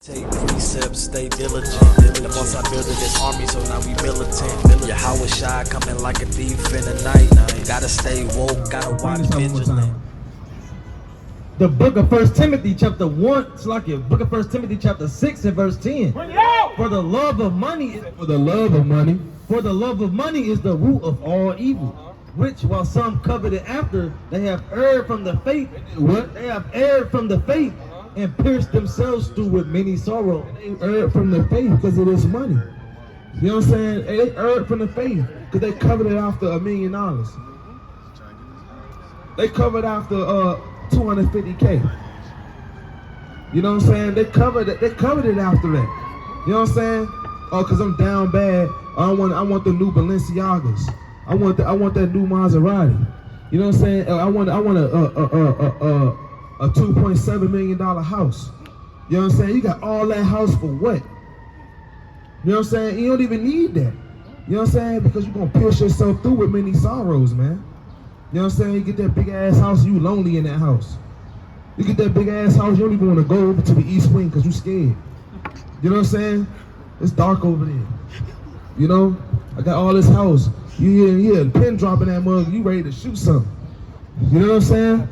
Take precepts, stay diligent. The most I built this army, so now we militant. Yeah, how was shy coming like a thief in the night? Gotta stay woke, gotta watch vigilant. The book of 1 Timothy chapter 1, it's like it. Book of 1 Timothy chapter 6 and verse 10. For the love of money is the root of all evil, which while some coveted after, they have erred from the faith. What? They have erred from the faith and pierced themselves through with many sorrow. They erred from the faith because of this money. You know what I'm saying? They erred from the faith because they covered it after $1 million. They covered after 250K. You know what I'm saying? They covered it after that. You know what I'm saying? Oh, cause I'm down bad. I want the new Balenciagas. I want that new Maserati. You know what I'm saying? I want a $2.7 million house. You know what I'm saying? You got all that house for what? You know what I'm saying? You don't even need that. You know what I'm saying? Because you're gonna pierce yourself through with many sorrows, man. You know what I'm saying? You get that big ass house, you lonely in that house. You get that big ass house, you don't even want to go over to the east wing because you scared. You know what I'm saying? It's dark over there. You know? I got all this house. You hear a pin dropping that mug, you ready to shoot something. You know what I'm saying?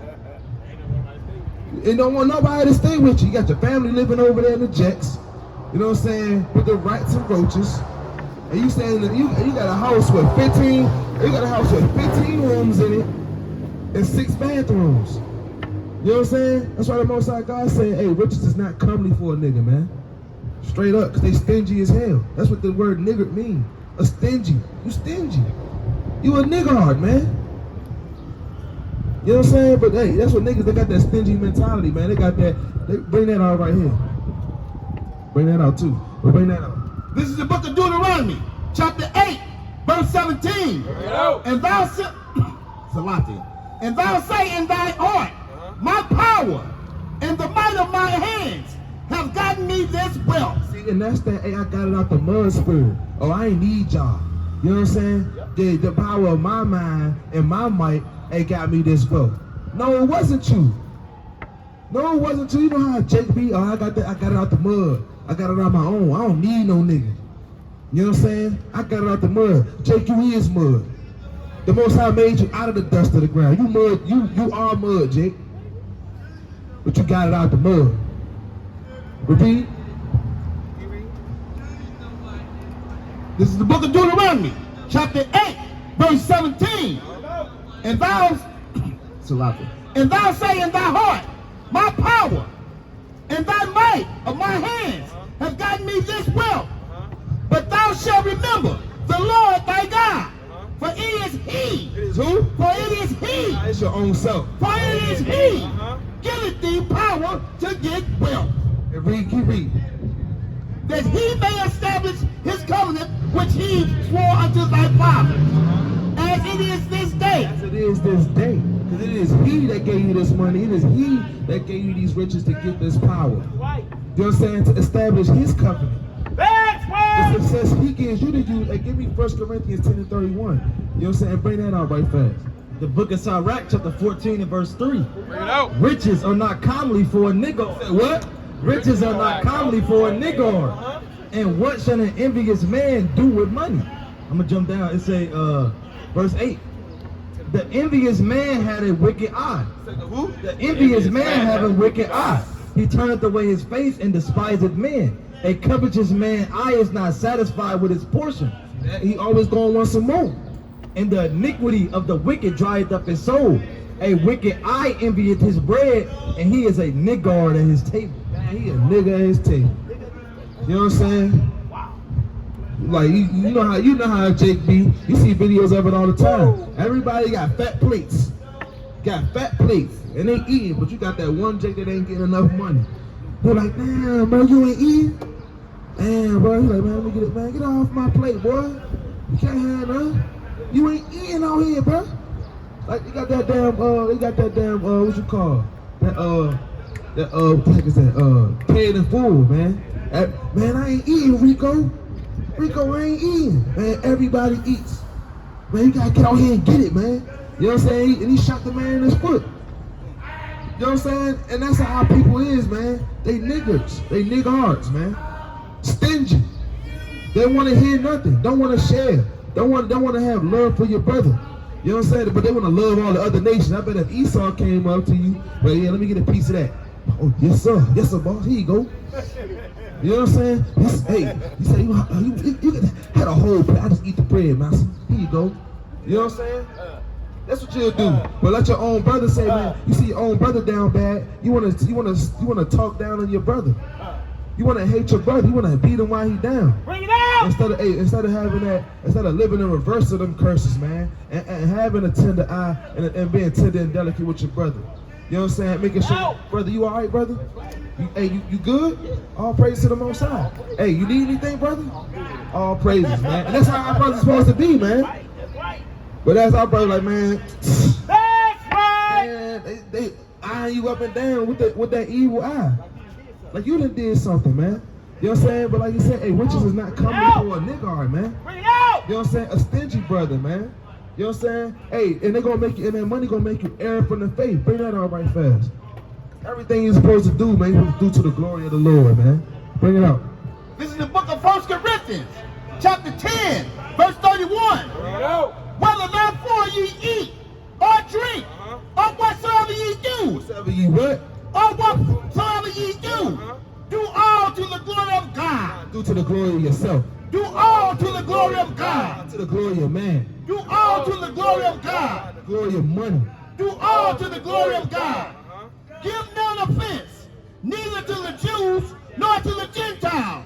You don't want nobody to stay with you. You got your family living over there in the Jets. You know what I'm saying? With the rats and roaches. And you saying that you got a house with 15 rooms in it and 6 bathrooms. You know what I'm saying? That's why the Most High God said, hey, riches is not comely for a nigga, man. Straight up, because they stingy as hell. That's what the word nigger mean. A stingy. You stingy. You a niggard, man. You know what I'm saying? But hey, that's what niggas, they got that stingy mentality, man. They bring that out right here. Bring that out too. We'll bring that out. This is the book of Deuteronomy, chapter 8, verse 17. And thou say in thy heart, my power and the might of my hands have gotten me this wealth. See, and that's that, hey, I got it out the mud spirit. Oh, I ain't need y'all. You know what I'm saying? The power of my mind and my might ain't got me this wealth. No, it wasn't you. No, it wasn't you. You know how Jake be? Oh, I got it out the mud. I got it on my own. I don't need no nigga. You know what I'm saying? I got it out the mud. Jake, you is mud. The Most High made you out of the dust of the ground. You mud. You are mud, Jake. But you got it out the mud. Repeat. This is the book of Deuteronomy, chapter 8, verse 17. And thou say in thy heart, my power and thy might of my hands have gotten me this wealth. But thou shalt remember the Lord thy God, for it is he. It is who? For it is he. It's your own self. For it is he giveth thee power to get wealth. And keep reading. That he may establish his covenant which he swore unto thy fathers, as it is this day. As it is this day. Because it is he that gave you this money. It is he that gave you these riches to get this power. Right. You know what I'm saying? To establish his covenant. That's right. The success he gives you to do. Hey, give me 1 Corinthians 10 and 31. You know what I'm saying? Bring that out right fast. The book of Sirach, chapter 14 and verse 3. Bring it out. Riches are not commonly for a nigger. What? Riches are not commonly for a nigger. And what shall an envious man do with money? I'm gonna jump down. It say, verse 8. The envious man had a wicked eye. Who? The envious man had a wicked eye. He turneth away his face and despiseth men. A covetous man eye is not satisfied with his portion. He always gonna want some more. And the iniquity of the wicked drieth up his soul. A wicked eye envieth his bread, and he is a niggard at his table. He a nigga at his table. You know what I'm saying? Like you know how Jake be. You see videos of it all the time. Everybody got fat plates. Got fat plates. And they eating, but you got that one Jake that ain't getting enough money. They're like, damn, bro, you ain't eating? Damn, bro. He's like, man, let me get it, man. Get off my plate, boy. You can't have none. You ain't eating out here, bro. Like they got that damn, what you call? What the heck is that? Paid in full, man. Man, I ain't eating, Rico. Rico, I ain't eating. Man, everybody eats. Man, you gotta get out here and get it, man. You know what I'm saying? And he shot the man in his foot. You know what I'm saying? And that's how people is, man. They niggards. They niggards, man. Stingy. They want to hear nothing. Don't want to share. Don't want to have love for your brother. You know what I'm saying? But they want to love all the other nations. I bet if Esau came up to you, well, yeah, let me get a piece of that. Oh, yes, sir. Yes, sir, boss. Here you go. You know what I'm saying? Hey, you say you had a whole plate. I just eat the bread, master. Here you go. You know what I'm saying? That's what you'll do. But let your own brother say, man, you see your own brother down bad. You wanna talk down on your brother. You wanna hate your brother. You wanna beat him while he down. Bring it out! Instead of living in reverse of them curses, man, and having a tender eye and being tender and delicate with your brother. You know what I'm saying? Making sure, brother, you all right, brother? You good? All praise to the Most High. Hey, you need anything, brother? All praises, man. And that's how our brother's supposed to be, man. But that's our brother, like, man. That's right! Man, they eyeing you up and down with that evil eye. Like you done did something, man. You know what I'm saying? But like you said, hey, riches is not coming for a nigga, man. Bring it out! You know what I'm saying? A stingy brother, man. You know what I'm saying? Hey, and they're gonna make you, and that money gonna make you err from the faith. Bring that out right fast. Everything you're supposed to do, man, you're supposed to do to the glory of the Lord, man. Bring it out. This is the book of 1 Corinthians, chapter 10, verse 31. Bring it out. Whether therefore ye eat or drink, or whatsoever ye do, Whatever you what? or whatsoever ye do, do all to the glory of God. Do to the glory of yourself. Do all to the glory of God. Not to the glory of man. Do all to the glory of God. The glory of money. Do all to the glory of God. Give none offense, neither to the Jews nor to the Gentiles.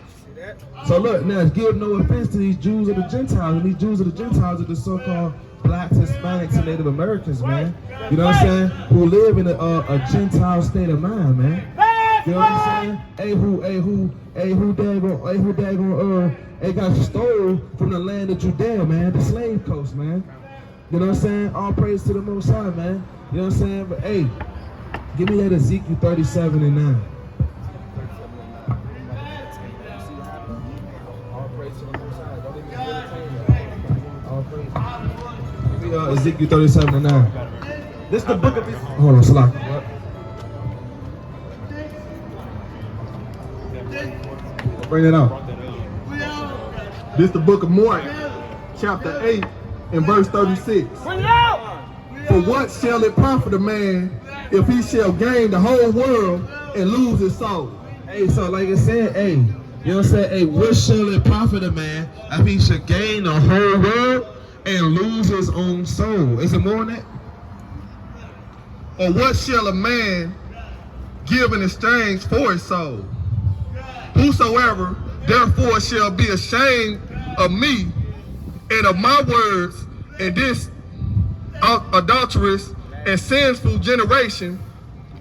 So look, now give no offense to these Jews or the Gentiles. And these Jews or the Gentiles are the so-called blacks, Hispanics, and Native Americans, man. You know what I'm saying? Who live in a Gentile state of mind, man. You know what I'm saying? Who got stole from the land of Judea, man, the slave coast, man. You know what I'm saying? All praise to the Most High, man. You know what I'm saying? But hey, give me that Ezekiel 37 and 9. All praise to the Most High. Don't even entertain. All praise. Give me Ezekiel 37 and 9. This is the book of Ezekiel. Hold on, Salaki. Bring it out. This is the book of Mark, chapter 8, and verse 36. Bring it out! For what shall it profit a man if he shall gain the whole world and lose his soul? Hey, so like I said, hey, you know what I'm saying? Hey, what shall it profit a man if he should gain the whole world and lose his own soul? Is it more than that? Or what shall a man give in exchange for his soul? Whosoever therefore shall be ashamed of me and of my words in this adulterous and sinful generation,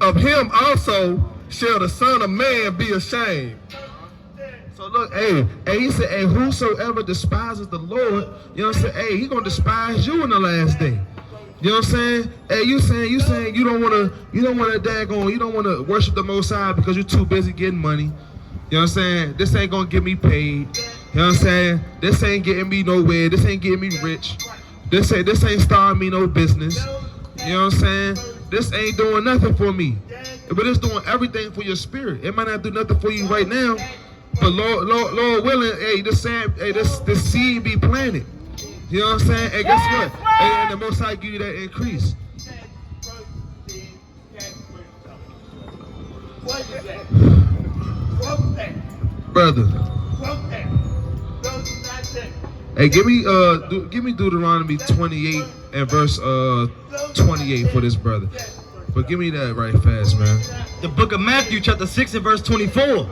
of him also shall the Son of Man be ashamed. So look, hey, he said, hey, whosoever despises the Lord, you know what I'm saying? Hey, he gonna despise you in the last day. You know what I'm saying? Hey, you saying you don't wanna worship the Most High because you're too busy getting money. You know what I'm saying? This ain't gonna get me paid. You know what I'm saying? This ain't getting me nowhere. This ain't getting me rich. This ain't starting me no business. You know what I'm saying? This ain't doing nothing for me. But it's doing everything for your spirit. It might not do nothing for you right now, but Lord willing, hey, this seed be planted. You know what I'm saying? And guess what? And the Most High give you that increase. Brother. Hey, give me Deuteronomy 28 and verse 28 for this brother. But give me that right fast, man. The book of Matthew, chapter 6 and verse 24.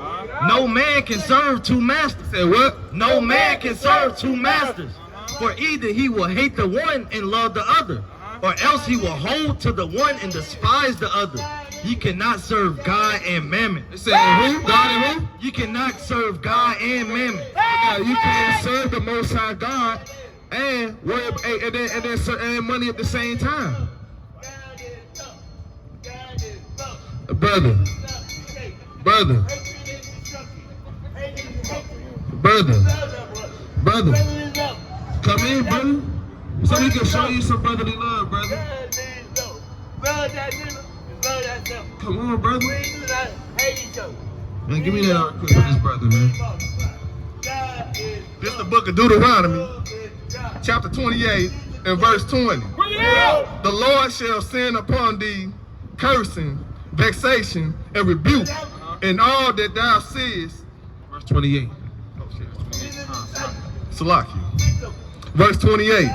No man can serve two masters. Say what? No man can serve two masters. For either he will hate the one and love the other, or else he will hold to the one and despise the other. You cannot serve God and mammon. They say who? God and who? You cannot serve God and mammon. Now, you can't serve the Most High God and worry and then money at the same time. Brother, come in, brother, so we can show you some brotherly love, brother. Come on, brother. Man, give me that quick for this brother, man. This is the book of Deuteronomy, chapter 28 and verse 20. The Lord shall send upon thee cursing, vexation, and rebuke in all that thou seest. Verse 28. Salaki. Verse 28.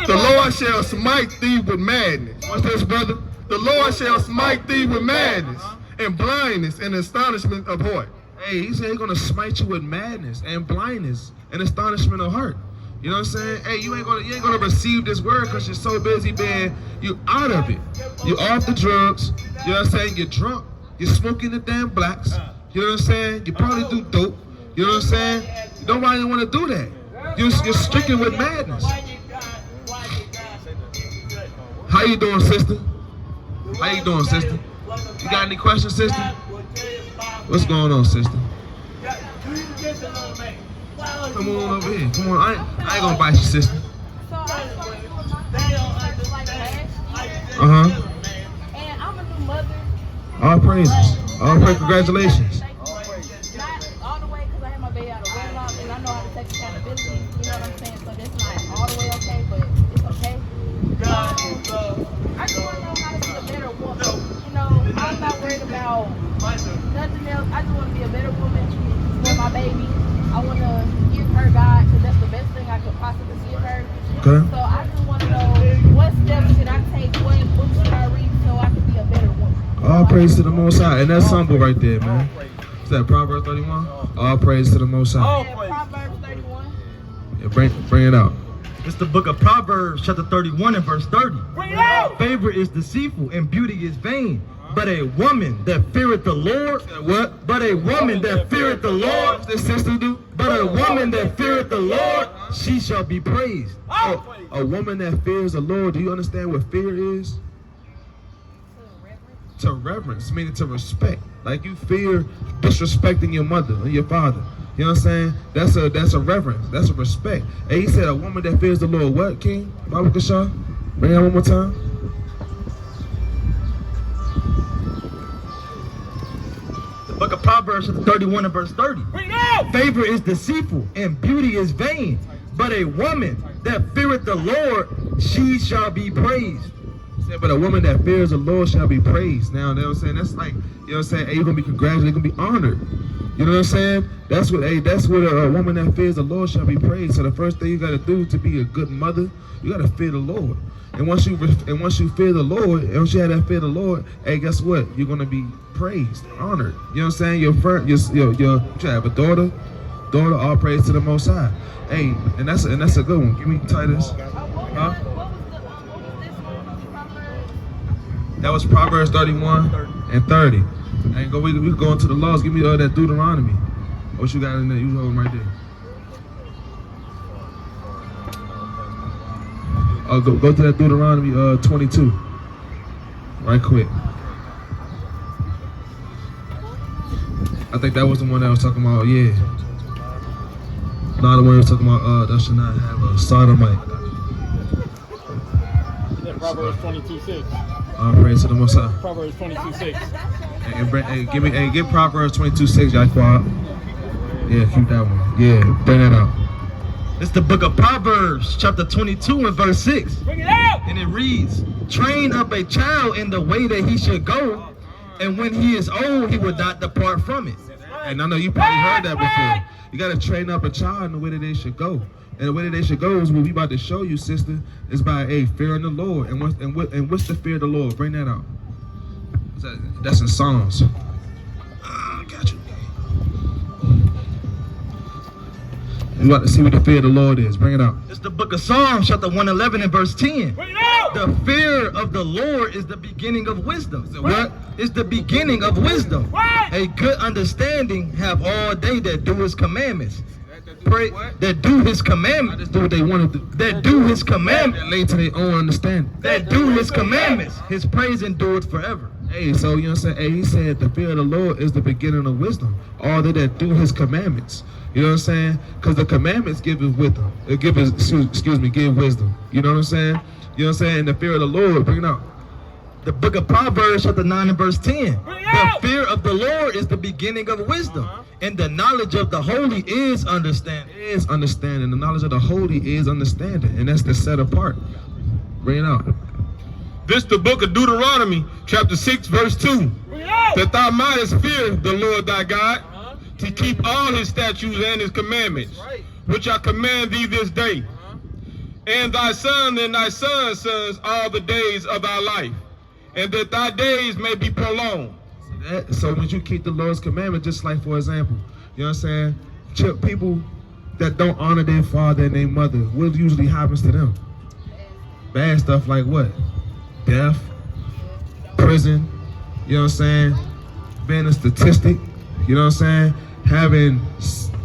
The Lord shall smite thee with madness. What's this, brother? The Lord shall smite thee with madness and blindness and astonishment of heart. Hey, he said he's gonna smite you with madness and blindness and astonishment of heart. You know what I'm saying? Hey, you ain't gonna receive this word because you're so busy being you out of it. You off the drugs. You know what I'm saying? You're drunk. You're smoking the damn blacks. You know what I'm saying? You probably do dope. You know what I'm saying? Nobody want to do that. You're stricken with madness. How you doing, sister? How you doing, sister? You got any questions, sister? What's going on, sister? Come on over here. Come on. I ain't gonna bite you, sister. So I started doing my thing like last year. Uh-huh. And I'm a new mother. All praises. All praise. Congratulations. Not all the way because I had my baby out of wedlock and I know how to take accountability. You know what I'm saying? So that's not all the way okay, but it's okay. I just want to know how to be a better woman. You know, I'm not worried about nothing else. I just want to be a better woman for my baby. I want to give her God because that's the best thing I could possibly give her. Okay. So I just want to know what steps should I take, what books should I read so I can be a better woman. All praise to the Most High. And that's humble right there, man. Is that Proverbs 31? All praise to the Most High. Yeah, Proverbs 31. Yeah, bring it out. It's the book of Proverbs, chapter 31 and verse 30. Favor is deceitful and beauty is vain. But a woman that feareth the Lord, What? but a woman that feareth the Lord, What's this sister do? but a woman that feareth the Lord, she shall be praised. A woman that fears the Lord. Do you understand what fear is? To reverence, meaning to respect. Like you fear disrespecting your mother or your father. You know what I'm saying? That's a reverence. That's a respect. And he said a woman that fears the Lord. What, King? Bible Kashaw? Bring it out one more time. The book of Proverbs, chapter 31 and verse 30. Favor is deceitful and beauty is vain. But a woman that feareth the Lord, she shall be praised. He said, but a woman that fears the Lord shall be praised. Now, you know what I'm saying? That's like, you know what I'm saying? Hey, you're going to be congratulated. You're going to be honored. You know what I'm saying? That's what a woman that fears the Lord shall be praised. So the first thing you got to do to be a good mother, you got to fear the Lord. And once you fear the Lord, and once you have that fear of the Lord, hey, guess what? You're going to be praised, honored. You know what I'm saying? You have a daughter, all praise to the Most High. Hey, and that's a good one. Give me Titus. What was this one? Proverbs? That was Proverbs 31 and 30. And we can go into the laws. Give me that Deuteronomy. What you got in there? You hold them right there. Go to that Deuteronomy 22. Right quick. I think that was the one that was talking about, yeah. No, the one that was talking about that should not have a sodomite. Proverbs 22:6. Praise to the Most High. Proverbs 22:6. Give Proverbs 22:6, Jaquad. Yeah, keep that one. Yeah, bring that out. It's the book of Proverbs, chapter 22 and verse 6. Bring it out! And it reads, train up a child in the way that he should go, and when he is old, he will not depart from it. And I know you probably heard that before. You got to train up a child in the way that they should go. And the way that they should go is what we about to show you, sister, is by fearing the Lord. And what's the fear of the Lord? Bring that out. That's in Psalms. Got you. You about to see what the fear of the Lord is. Bring it out. It's the book of Psalms, chapter 111 and verse 10. Bring it out! The fear of the Lord is the beginning of wisdom. What? Is the beginning of wisdom. What? A good understanding have all they that do his commandments. Pray that do his commandments. Do what they want to do. That do his commandments. Lay to their own understanding. That do his commandments. His praise endures forever. Hey, so you know what I'm saying? Hey, he said the fear of the Lord is the beginning of wisdom. All they that do his commandments. You know what I'm saying? Because the commandments give us wisdom. Give wisdom. You know what I'm saying? You know what I'm saying? And the fear of the Lord, bring it out. The book of Proverbs, chapter 9 and verse 10. The fear of the Lord is the beginning of wisdom, and the knowledge of the holy is understanding. Is understanding. The knowledge of the holy is understanding, and that's the set apart. Bring it out. This the book of Deuteronomy, chapter 6, verse 2. That thou mightest fear the Lord thy God, to keep all his statutes and his commandments, which I command thee this day, and thy son and thy son's sons all the days of thy life, and that thy days may be prolonged. So when you keep the Lord's commandment, just like, for example, you know what I'm saying? People that don't honor their father and their mother, what usually happens to them? Bad stuff like what? Death, prison, you know what I'm saying? Being a statistic, you know what I'm saying? Having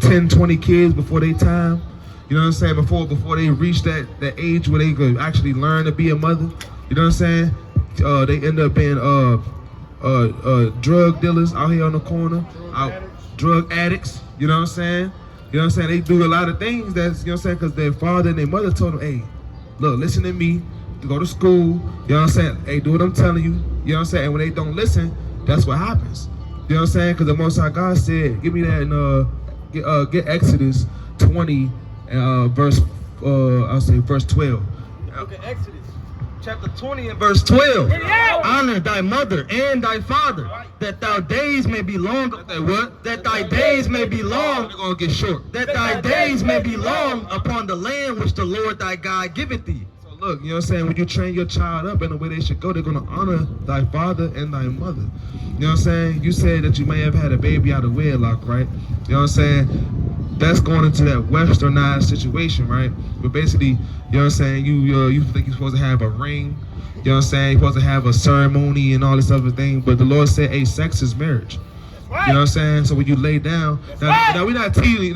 10, 20 kids before their time, you know what I'm saying? Before they reach that age where they could actually learn to be a mother, you know what I'm saying? They end up being drug dealers out here on the corner, drug addicts, you know what I'm saying? You know what I'm saying? They do a lot of things that's, you know what I'm saying, because their father and their mother told them, hey, look, listen to me, go to school, you know what I'm saying? Hey, do what I'm telling you, you know what I'm saying? And when they don't listen, that's what happens. You know what I'm saying? Because the Most High God said, give me that and get Exodus 20, verse 12. Look at Exodus, chapter 20 and verse 12. Honor thy mother and thy father, that thy days may be long. That what? That thy days may be long. They're going to get short. That thy days may be long upon the land which the Lord thy God giveth thee. So look, you know what I'm saying? When you train your child up in the way they should go, they're going to honor thy father and thy mother. You know what I'm saying? You said that you may have had a baby out of wedlock, right? You know what I'm saying? That's going into that westernized situation, right? But basically, you know what I'm saying? You think you're supposed to have a ring. You know what I'm saying? You're supposed to have a ceremony and all this other thing. But the Lord said, hey, sex is marriage. You know what I'm saying? So when you lay down, now we're not telling you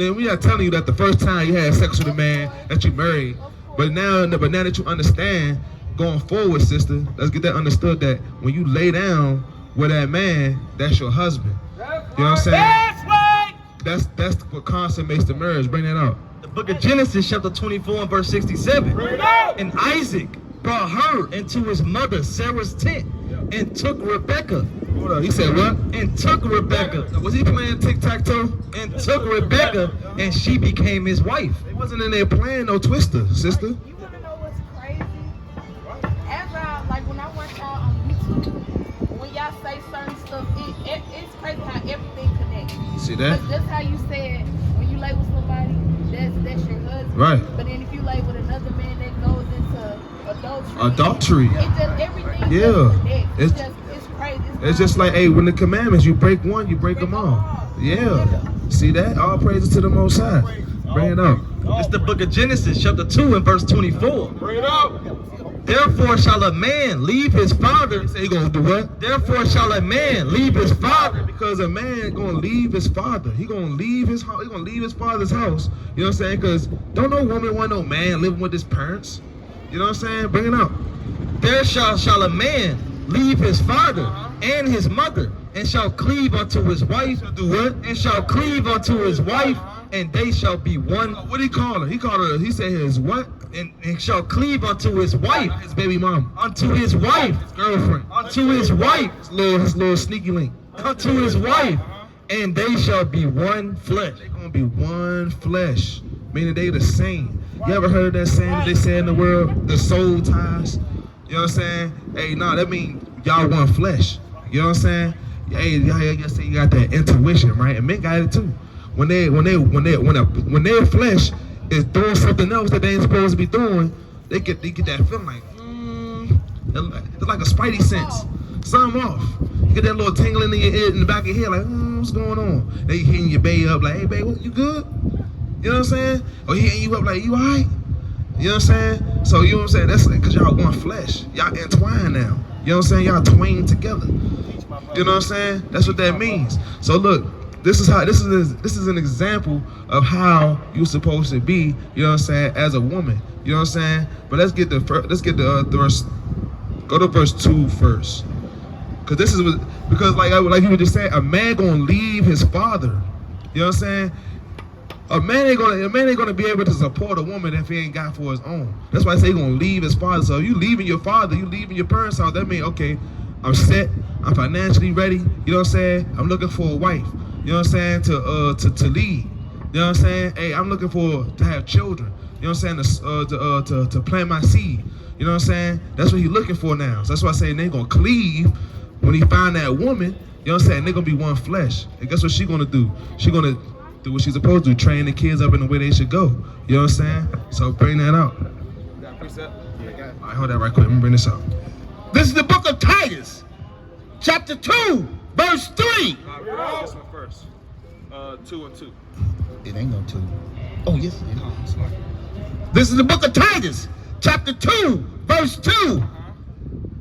that the first time you had sex with a man that you married. But now that you understand, going forward, sister, let's get that understood that when you lay down with that man, that's your husband. You know what I'm saying? That's what consummates the marriage. Bring that out. The book of Genesis, chapter 24 and verse 67. And Isaac brought her into his mother Sarah's tent and took Rebekah. Hold on, he said what? And took Rebekah. Was he playing tic-tac-toe? And took Rebekah, and she became his wife. He wasn't in there playing no twister, sister. You wanna know what's crazy? When I watch y'all on YouTube, when y'all say certain stuff, it's crazy how everything connects. See that? Because just how you said, when you lay with somebody, that's your husband. Right. But then if you lay with another man, that goes into Adultery. It's just everything. Yeah. Just connects. It's It's crazy. It's just like, hey, when the commandments, you break one, you break them all. Yeah. See that? All praises to the Most High. Bring it up. It's the book of Genesis, chapter 2 and verse 24. Bring it up. Therefore shall a man leave his father. Say he gonna do what? Therefore shall a man leave his father. Because a man gonna leave his father. He gonna leave his house. He gonna leave his father's house. You know what I'm saying? Because don't no woman want no man living with his parents. You know what I'm saying? Bring it up. There shall a man leave his father and his mother, and shall cleave unto his wife. Do what? And shall cleave unto his wife, and they shall be one. What did he call her? He called her. He said his what? And shall cleave unto his wife. His baby mom. Unto his wife. His girlfriend. Unto his wife. His little sneaky link. Unto his wife, and they shall be one flesh. They're gonna be one flesh, meaning they the same. You ever heard that saying that they say in the world, the soul ties? You know what I'm saying? Hey, no, that means y'all one flesh. You know what I'm saying? Hey, y'all say you got that intuition, right? And men got it too. When their flesh is doing something else that they ain't supposed to be doing, they get that feeling like, it's like a spidey sense. Something off. You get that little tingling in your head, in the back of your head, like, what's going on? Then you hitting your bae up, like, hey, babe, you good? You know what I'm saying? Or he hitting you up, like, you all right? You know what I'm saying? So, you know what I'm saying? That's like, because y'all one flesh. Y'all entwined now. You know what I'm saying? Y'all twain together. You know what I'm saying? That's what that means. So, look, this is an example of how you're supposed to be, you know what I'm saying, as a woman. You know what I'm saying? But let's get the verse. Go to verse 2 first. Because like you were just saying, a man gonna leave his father. You know what I'm saying? A man ain't gonna be able to support a woman if he ain't got for his own. That's why I say he gonna leave his father. So if you leaving your father, you leaving your parents' house, that means, okay, I'm set, I'm financially ready, you know what I'm saying? I'm looking for a wife, you know what I'm saying, to lead. You know what I'm saying? Hey, I'm looking to have children. You know what I'm saying? To plant my seed. You know what I'm saying? That's what he's looking for now. So that's why I say they gonna cleave when he find that woman. You know what I'm saying? They're gonna be one flesh. And guess what she gonna do? She gonna do what she's supposed to do, train the kids up in the way they should go. You know what I'm saying? So bring that out. All right, hold that right quick. Let me bring this out. This is the book of Titus, chapter 2, verse 3. This one first. 2 and 2. It ain't no 2. Oh, yes, it is. This is the book of Titus, chapter 2, verse 2.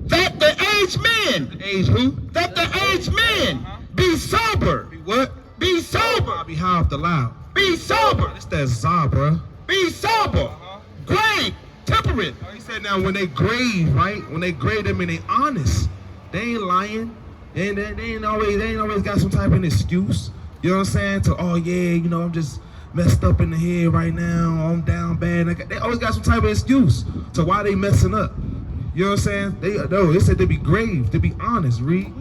That the aged men. Age who? That the aged men be sober. Be what? Be sober. Be high off the loud. Be sober. It's that za, bro. Be sober. Grave. Temperate. He said now when they grave, right? When they grave, that mean they honest. They ain't lying. They ain't always got some type of excuse. You know what I'm saying? To, oh yeah, you know, I'm just messed up in the head right now. I'm down bad. They always got some type of excuse to why they messing up. You know what I'm saying? They said to be grave, to be honest. Read.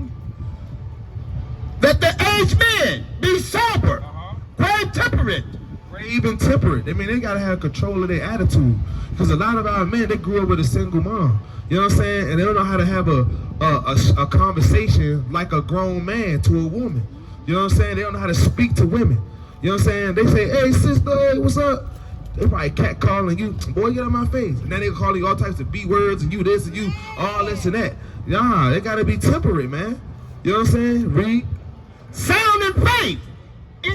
That the aged men be sober, grave, temperate. Grave and temperate. I mean, they gotta have control of their attitude. Because a lot of our men, they grew up with a single mom. You know what I'm saying? And they don't know how to have a conversation like a grown man to a woman. You know what I'm saying? They don't know how to speak to women. You know what I'm saying? They say, hey, sister, hey, what's up? They probably catcalling you, boy, get out of my face. And then they call you all types of B words and you this and you all this and that. Nah, they gotta be temperate, man. You know what I'm saying? Read. Sound in faith.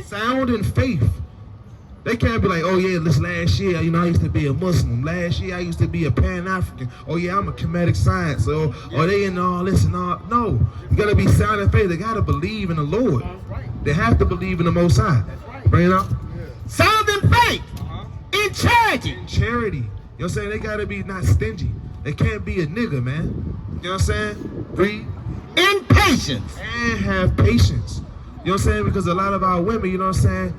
Sound in faith. They can't be like, oh yeah, this last year, you know, I used to be a Muslim. Last year, I used to be a Pan-African. Oh yeah, I'm a comedic science. Or they in all this and all. No, you gotta be sound in faith. They gotta believe in the Lord. They have to believe in the Most High. Bring it up. Sound in faith. In charity. Charity. You know what I'm saying? They gotta be not stingy. They can't be a nigga, man. You know what I'm saying? Read. In patience. And have patience. You know what I'm saying? Because a lot of our women, you know what I'm saying?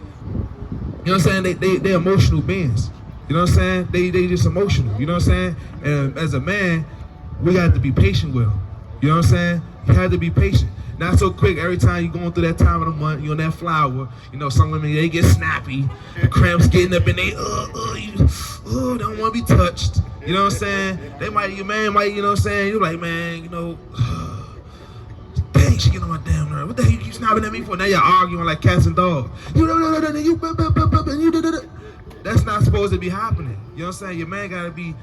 You know what I'm saying? They're emotional beings. You know what I'm saying? They just emotional. You know what I'm saying? And as a man, we got to be patient with them. You know what I'm saying? You have to be patient. Not so quick. Every time you're going through that time of the month, you're on that flower. You know, some women, they get snappy. The cramps getting up and they, don't want to be touched. You know what I'm saying? Your man might, you know what I'm saying? You're like, man, you know, dang, she get on my damn nerve. What the hell you keep snapping at me for? Now you're arguing like cats and dogs. That's not supposed to be happening. You know what I'm saying? Your man gotta he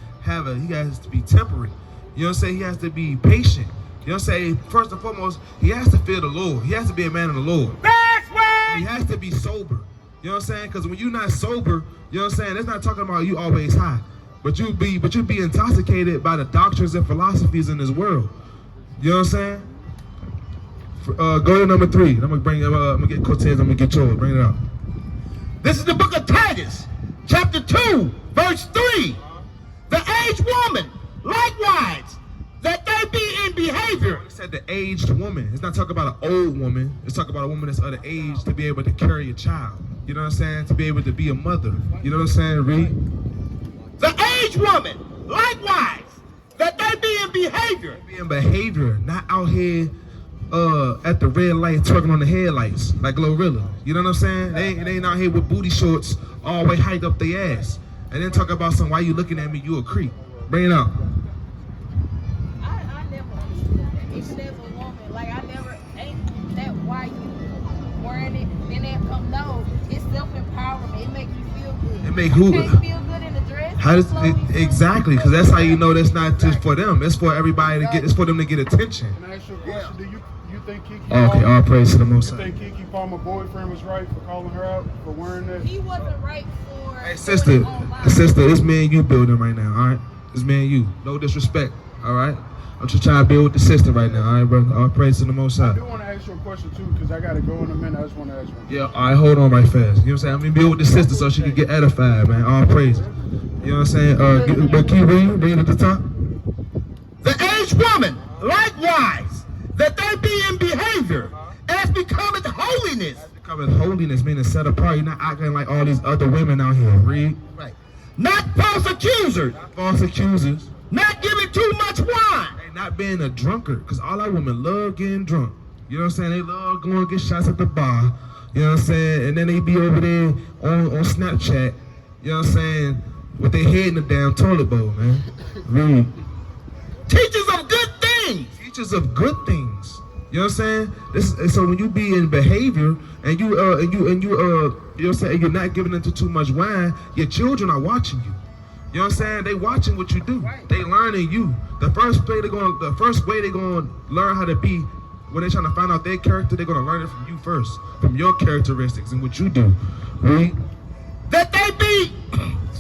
has to be temperate. You know what I'm saying? He has to be patient. You know what I'm saying? First and foremost, he has to fear the Lord. He has to be a man of the Lord. That's right. He has to be sober. You know what I'm saying? Because when you're not sober, you know what I'm saying? That's not talking about you always high. But you be intoxicated by the doctrines and philosophies in this world. You know what I'm saying? Go to number 3. I'm gonna get Cortez, I'm gonna get yours. Bring it up. This is the book of Titus, chapter 2, verse 3. The aged woman, likewise, that they be in behavior. It said the aged woman. It's not talking about an old woman. It's talking about a woman that's of the age to be able to carry a child. You know what I'm saying? To be able to be a mother. You know what I'm saying? Read. The aged woman, likewise, that they be in behavior. Be in behavior, not out here at the red light twerking on the headlights like Glorilla. You know what I'm saying? They ain't out here with booty shorts all the way hiked up their ass. And then talk about why you looking at me, you a creep. Bring it up. I never understood that. Even as a woman, like ain't that why you wearing it? Then they come, no, it's self-empowerment. It makes you feel good. It make who? You can't feel good in the dress. How does exactly? Because that's how you know that's not just for them. It's for everybody to get. It's for them to get attention. Can I ask you a question? Do you think Kiki? Okay, all praise to the Most You High. think Kiki Palmer boyfriend was right for calling her out for wearing that? He wasn't right for. Hey, sister, it's me and you building right now. All right, it's me and you. No disrespect. All right. I'm just trying to build with the sister right now. All right, brother. All praise to the Most High. I do want to ask you a question too, because I gotta go in a minute. I just want to ask one. Yeah, all right, hold on right fast. You know what I'm saying? I'm gonna build with the sister so she can get edified, man. All praise. You know what I'm saying? But can you read at the top? The aged woman, likewise, that they be in behavior as becometh holiness. Becoming holiness, meaning set apart. You're not acting like all these other women out here. Read. Right. Not false accusers. False accusers. Not giving too much wine. Ain't not being a drunkard, because all our women love getting drunk. You know what I'm saying? They love going to get shots at the bar. You know what I'm saying? And then they be over there on Snapchat. You know what I'm saying? With their head in the damn toilet bowl, man. Really. Teachers of good things. Teachers of good things. You know what I'm saying? So when you be in behavior and you know what I'm saying, you're not giving into too much wine, your children are watching you. You know what I'm saying? They watching what you do. They learning you. The first way they're gonna learn how to be, when they're trying to find out their character, they're gonna learn it from you first, from your characteristics and what you do. Read. That they be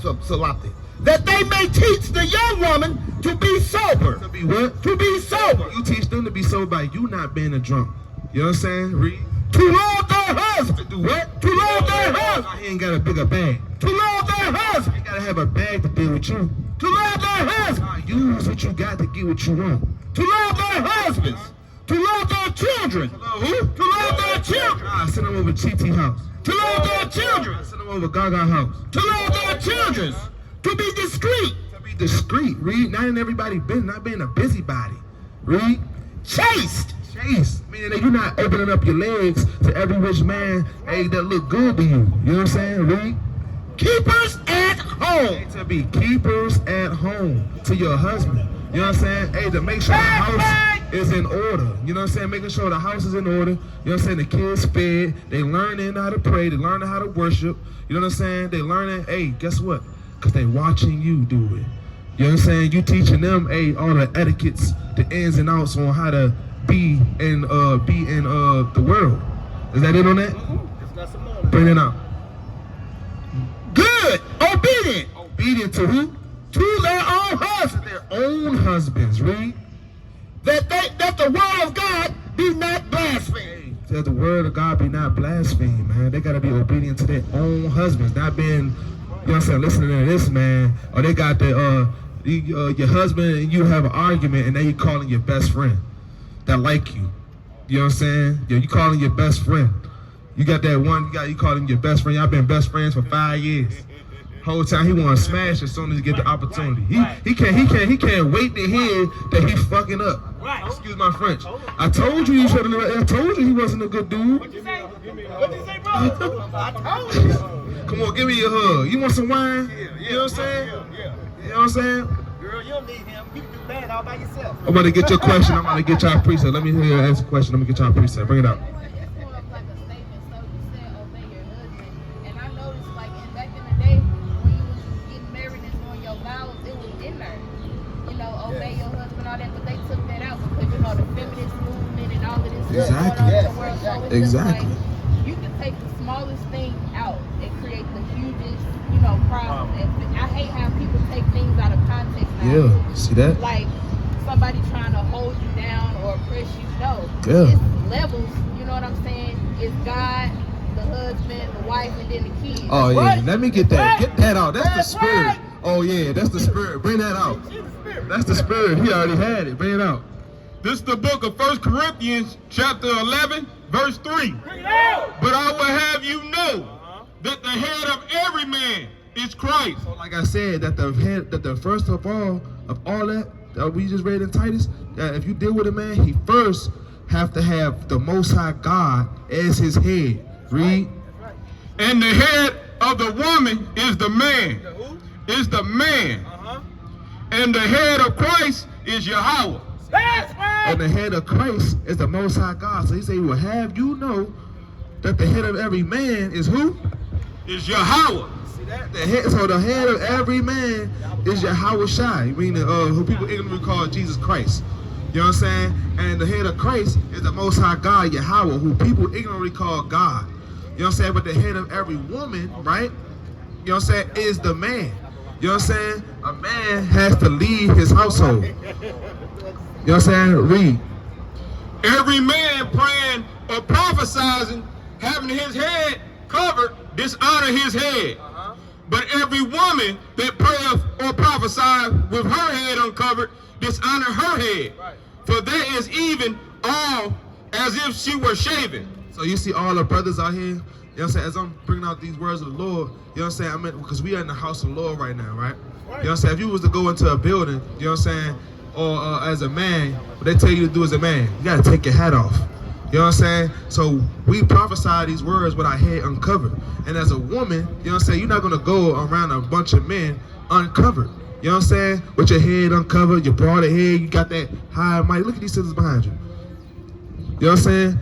Salati. That they may teach the young woman to be sober. To be what? To be sober. You teach them to be sober by you not being a drunk. You know what I'm saying? Read. To love their husband. To do what? To love their husband. He ain't got a bigger bag. To love their husband. You gotta have a bag to deal with you. To love their husband. Use what you got to get what you want. To love their husbands. To love their children. Who? To love their children. Send them over TT house. To love their children. Send them over Gaga house. To love their children. To be discreet. To be discreet. Read. Not in everybody business. Not being a busybody. Read. Chaste. Chaste. Meaning that you're not opening up your legs to every rich man, hey, that look good to you. You know what I'm saying? Read. Keepers at home. To be keepers at home to your husband. You know what I'm saying? Hey, to make sure the house is in order. You know what I'm saying? Making sure the house is in order. You know what I'm saying? The kids fed. They learning how to pray. They learning how to worship. You know what I'm saying? They learning, hey, guess what? Because they watching you do it. You know what I'm saying? You teaching them, hey, all the etiquettes, the ins and outs on how to be in the world. Is that it on that? Bring it out. Good. Obedient. Obedient to who? To their own husbands. Their own husbands. Read. That the word of God be not blasphemed. That the word of God be not blasphemed, man. They gotta be obedient to their own husbands, not being, you know what I'm saying, listening to this man, or they got your husband and you have an argument and then you calling your best friend that like you. You know what I'm saying? Yeah, you calling your best friend. You got that one, you calling your best friend. Y'all been best friends for 5 years. Whole time he want to smash as soon as he get the opportunity. He can't wait to hear that he's fucking up. Excuse my French. I told you I told you he wasn't a good dude. What you say? What you say, bro? I told you. Come on, give me a hug. You want some wine? You know what I'm saying? You know what I'm saying? Girl, you don't need him. You can do that all by yourself. I'm about to get your question. I'm about to get y'all preset. Let me hear you ask a question. Let me get y'all preset. Bring it up. It's more of like a statement. So you said obey your husband, and I noticed like back in the day when you was getting married and doing your vows, it was in there. You know, obey your husband, all that, but they took that out because you know the feminist movement and all of this stuff going on in the world. So it's just like you can take the smallest thing out and create the hugest, you know, problem. And I hate how people take things out of context now. Yeah, see that? Like somebody trying to hold you down or oppress you. No, Yeah. it's levels. You know what I'm saying? It's God, the husband, the wife, and then the kids. Oh yeah, Right? let me get that. Get that out. That's the That's spirit. right. Oh yeah, that's the spirit. Bring that out. That's the spirit. He already had it. Bring it out. This is the book of 1 Corinthians chapter 11, verse 3. But I will have you know that the head of every man is Christ. So like I said, that the first of all that we just read in Titus, that if you deal with a man, he first have to have the Most High God as his head. Read. And the head of the woman is the man. Is the man. And the head of Christ is Yahweh. And the head of Christ is the Most High God. So he said he will have you know that the head of every man is who? Is Yahweh. So the head of every man is Yahweh Shai, meaning who people ignorantly call Jesus Christ. You know what I'm saying? And the head of Christ is the Most High God, Yahweh, who people ignorantly call God. You know what I'm saying? But the head of every woman, right? You know what I'm saying, is the man. You know what I'm saying? A man has to lead his household. You know what I'm saying? Read. Every man praying or prophesizing, having his head covered, dishonor his head. But every woman that prayeth or prophesies with her head uncovered, dishonor her head. For there is even all as if she were shaven. So you see all the brothers out here, you know what I'm saying, as I'm bringing out these words of the Lord, you know what I'm saying, because we are in the house of the Lord right now, right? You know what I'm saying, if you was to go into a building, you know what I'm saying, or as a man, what they tell you to do as a man, you gotta take your hat off. You know what I'm saying? So we prophesy these words with our head uncovered. And as a woman, you know what I'm saying, you're not gonna go around a bunch of men uncovered. You know what I'm saying? With your head uncovered, your broad head, you got that high mic. Look at these sisters behind you. You know what I'm saying?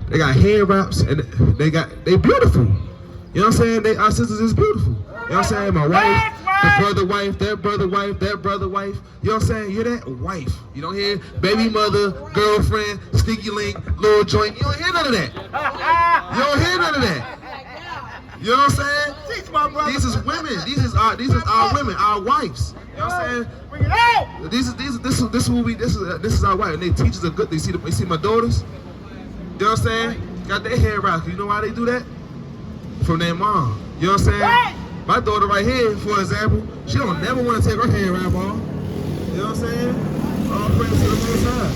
They got hair wraps and they beautiful. You know what I'm saying? Our sisters is beautiful. You know what I'm saying? My wife, the brother wife, that brother wife, that brother wife. You know what I'm saying? You're that wife. You don't hear baby mother, girlfriend, sneaky link, little joint. You don't hear none of that. You don't hear none of that. You know what I'm saying? Teach my brother. These is women. These is our women, our wives. You know what I'm saying? Bring it out. This is our wife. And they teachers are good. They see my daughters. You know what I'm saying? Got their hair wrapped. You know why they do that? From their mom. You know what I'm saying? What? My daughter right here, for example, she don't never want to take her hair wrap off. You know what I'm saying? All praise to the Most High.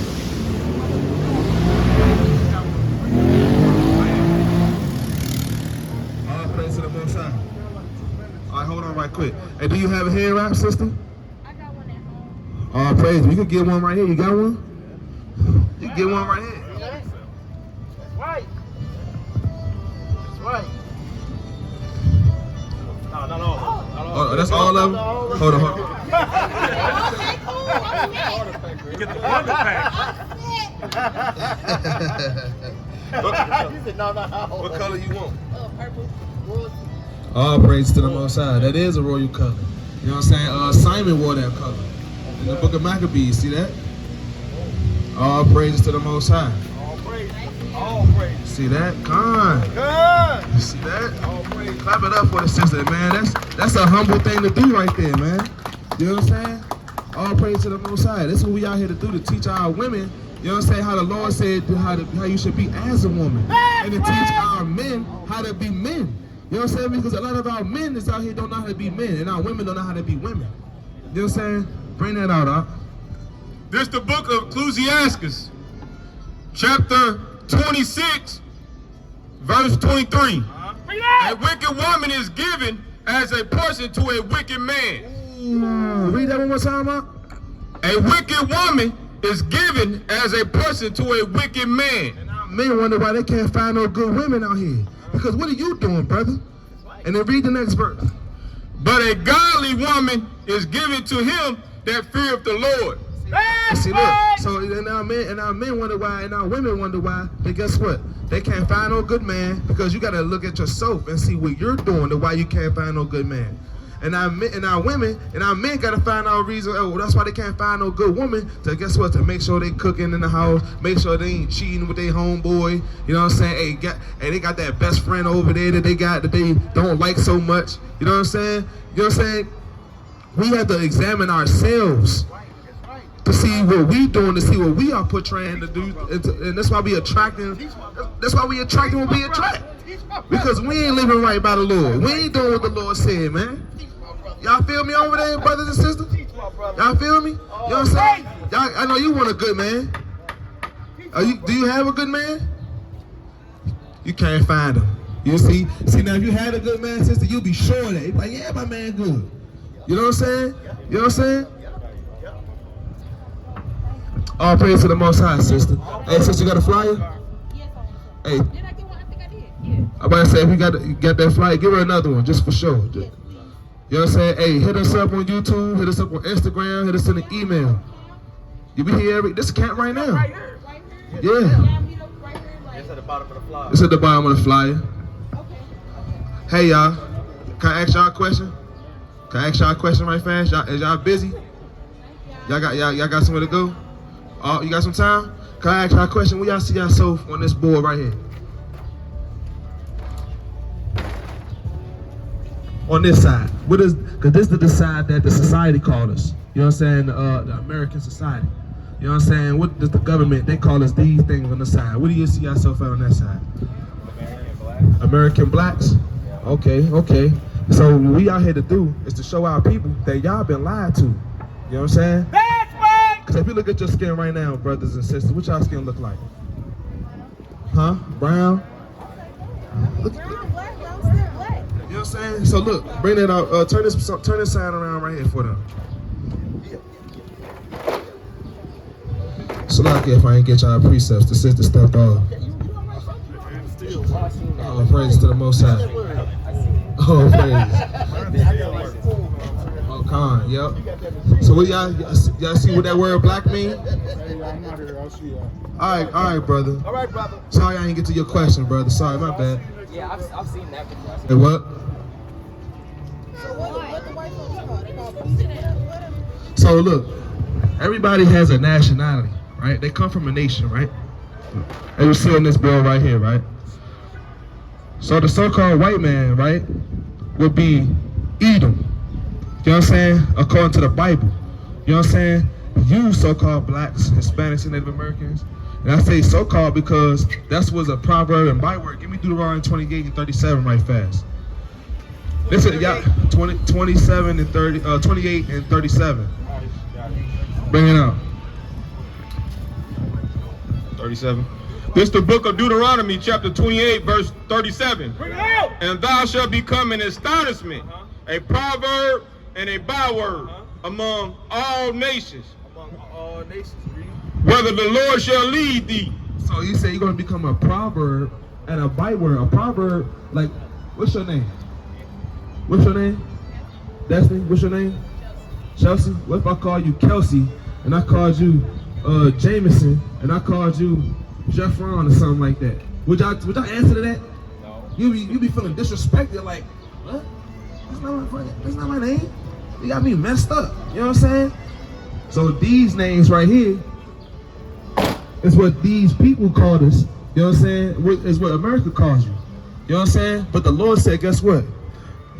All praise to the Most High. All right, hold on right quick. Hey, do you have a hair wrap, sister? I got one at home. All praise. You can get one right here. You got one? You can get one right here. That's right. That's right. Oh, that's all of them? Hold on. Okay, cool. I'm Get the wonder pack. You said no. What color you want? purple. Royalty. All praise to the Most High. That is a royal color. You know what I'm saying? Simon wore that color in the book of Maccabees. See that? All praises to the Most High. All praise. All praise. See that? Con. Good. You see that? All praise. Clap it up for the sister, man. That's a humble thing to do right there, man. You know what I'm saying? All praise to the Most High. That's what we out here to do, to teach our women, you know what I'm saying, how the Lord said how you should be as a woman. And to teach our men how to be men. You know what I'm saying? Because a lot of our men is out here don't know how to be men, and our women don't know how to be women. You know what I'm saying? Bring that out, huh? This the book of Ecclesiastes, chapter 26, verse 23. A wicked woman is given as a person to a wicked man. Ooh, read that one more time, huh? A wicked woman is given as a person to a wicked man. Men wonder why they can't find no good women out here. Because what are you doing, brother? And then read the next verse. But a godly woman is given to him that feareth the Lord. See, look. So and our men wonder why, and our women wonder why. But guess what? They can't find no good man because you got to look at yourself and see what you're doing to why you can't find no good man. And our women and our men got to find out a reason. Oh, that's why they can't find no good woman. To guess what? To make sure they cooking in the house, make sure they ain't cheating with their homeboy. You know what I'm saying? Hey, they got that best friend over there that they don't like so much. You know what I'm saying? You know what I'm saying? We have to examine ourselves to see what we doing, to see what we are portraying to do, and that's why we attracting. That's why we attracting what we attract. Because we ain't living right by the Lord. We ain't doing what the Lord said, man. Y'all feel me over there, brothers and sisters? Y'all feel me? You know what I'm saying? Y'all, I know you want a good man. Do you have a good man? You can't find him. You see now if you had a good man, sister, you'll be sure of that. You'll be like, yeah, my man good. You know what I'm saying? You know what I'm saying? All praise to the Most High, sister. Hey, sister, you got a flyer? Yes, I Hey, did. I get one? I think I did. Yeah. I'm about to say, if you got that flyer, give her another one, just for sure. You know what I'm saying? Hey, hit us up on YouTube, hit us up on Instagram, hit us in the email. You be here this camp right now. Right here. Yeah. Yeah, meet up right here. Like, It's at the bottom of the flyer. It's at the bottom of the flyer. okay. Hey, y'all. Can I ask y'all a question? Can I ask y'all a question right fast? Is y'all busy? Y'all got somewhere to go? You got some time? Can I ask y'all a question? Where y'all see yourself on this board right here? On this side. Because this is the side that the society called us. You know what I'm saying? The American society. You know what I'm saying? What does the government, they call us these things on the side. What do you see yourself at on that side? American blacks? Okay. So what we out here to do is to show our people that y'all been lied to. You know what I'm saying? That's right. Because if you look at your skin right now, brothers and sisters, what y'all skin look like? Huh? Brown? Look, Brown, black, I'm still black. you know what I'm saying? So look, bring that out. Turn this sign around right here for them. So like if I ain't get y'all precepts, the sister stepped off. Oh, praise to the Most High. Oh, praise. Oh, Khan, yep. So what y'all see what that word black mean? Hey, I'm not here. I'll see y'all. All right, brother. All right, brother. Sorry I didn't get to your question, brother. Sorry, my bad. Yeah, I've seen that before. Hey, what? So what the white folks call? They call it. So look, everybody has a nationality, right? They come from a nation, right? And you see on this bill right here, right? So the so-called white man, right, would be Edom. You know what I'm saying? According to the Bible. You know what I'm saying? You so-called blacks, Hispanics, and Native Americans. And I say so-called because that's what's a proverb and byword. Give me Deuteronomy 28 and 37 right fast. This is 27 and 30, 28 and 37. Bring it out. 37. This the book of Deuteronomy, chapter 28, verse 37. Bring it out. And thou shalt become an astonishment, a proverb and a byword among all nations. Among all nations, read. Whether the Lord shall lead thee. So you say you're going to become a proverb and a byword. A proverb, like, what's your name? What's your name? Destiny, what's your name? Chelsea? What if I call you Kelsey and I called you Jameson and I called you Jeffron or something like that? Would y'all answer to that? No. You be feeling disrespected, like, what? That's not my name. You got me messed up. You know what I'm saying? So these names right here is what these people called us. You know what I'm saying? Is what America calls you. You know what I'm saying? But the Lord said, guess what?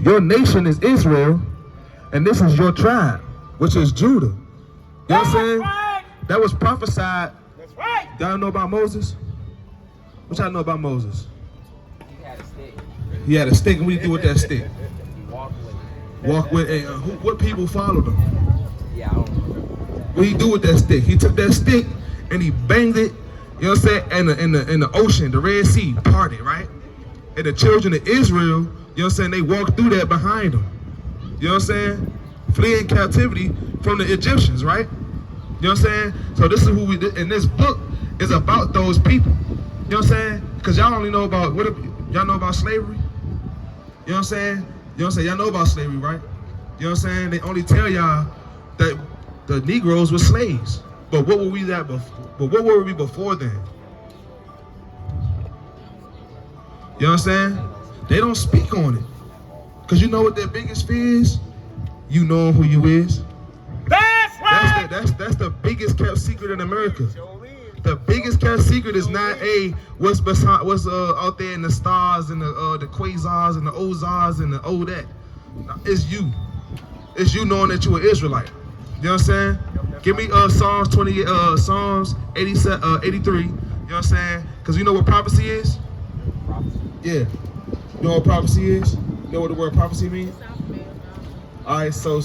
Your nation is Israel, and this is your tribe, which is Judah. You know what I'm saying? Right. That was prophesied. That's right. Y'all know about Moses? What y'all know about Moses? He had a stick. He had a stick, and what did he do with that stick? He walked with it. Walk with, and what people followed him? Yeah, I don't remember. What he do with that stick? He took that stick and he banged it, you know what I'm saying, in the ocean, the Red Sea parted, right? And the children of Israel, you know what I'm saying, they walked through that behind them. You know what I'm saying? Fleeing captivity from the Egyptians, right? You know what I'm saying? So this is who we did, and this book is about those people. You know what I'm saying? Because y'all only know about, y'all know about slavery? You know what I'm saying? You know what I'm saying? Y'all know about slavery, right? You know what I'm saying? They only tell y'all that the Negroes were slaves. But what were we that before? But what were we before then? You know what I'm saying? They don't speak on it. Cause you know what their biggest fear is? You know who you is. That's right. That's the biggest kept secret in America. The biggest kept secret is not what's out there in the stars and the quasars and the ozars and the that. It's you. It's you knowing that you're an Israelite. You know what I'm saying? Give me Psalms 20, Psalms 87, 83. You know what I'm saying? Cause you know what prophecy is? Yeah. You know what prophecy is? You know what the word prophecy means? All right. So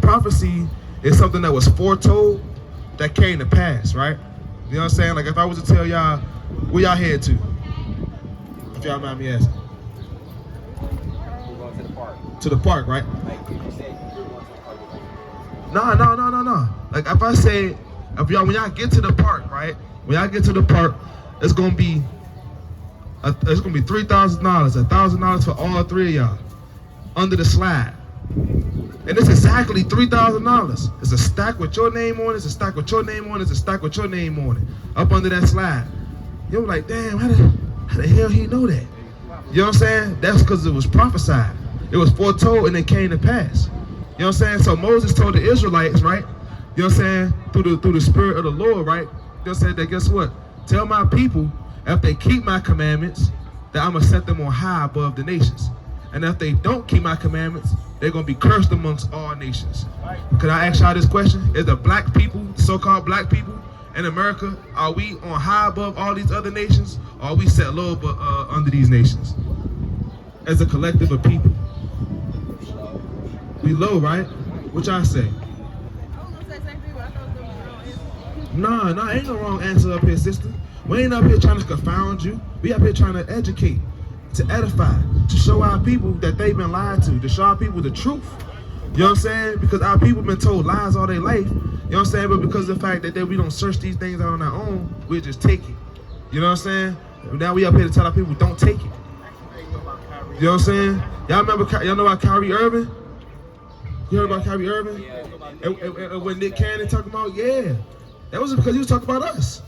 prophecy is something that was foretold that came to pass, right? You know what I'm saying? Like if I was to tell y'all, where y'all head to? If y'all mind me asking. We're going to the park. To the park, right? Like you said, you're going to the park. No. Like if I say, when y'all get to the park, right? When y'all get to the park, it's gonna be $3,000, $1,000 for all three of y'all under the slide. And it's exactly $3,000. It's a stack with your name on it, it's a stack with your name on it, it's a stack with your name on it, up under that slide. You're like, damn, how the hell he know that? You know what I'm saying? That's because it was prophesied. It was foretold and it came to pass. You know what I'm saying? So Moses told the Israelites, right? You know what I'm saying? Through the spirit of the Lord, right? You know what I'm saying? That guess what? Tell my people, if they keep my commandments, that I'm going to set them on high above the nations. And if they don't keep my commandments, they're going to be cursed amongst all nations. Can I ask y'all this question? Is the black people, so-called black people in America, are we on high above all these other nations? Or are we set low under these nations? As a collective of people. We low, right? What y'all say? Nah, ain't no wrong answer up here, sister. We ain't up here trying to confound you. We up here trying to educate, to edify, to show our people that they've been lied to show our people the truth. You know what I'm saying? Because our people been told lies all their life. You know what I'm saying? But because of the fact that we don't search these things out on our own, we just take it. You know what I'm saying? Now we up here to tell our people don't take it. You know what I'm saying? Y'all know about Kyrie Irving? You heard about Kyrie Irving? And when Nick Cannon talking about, yeah, that was because he was talking about us.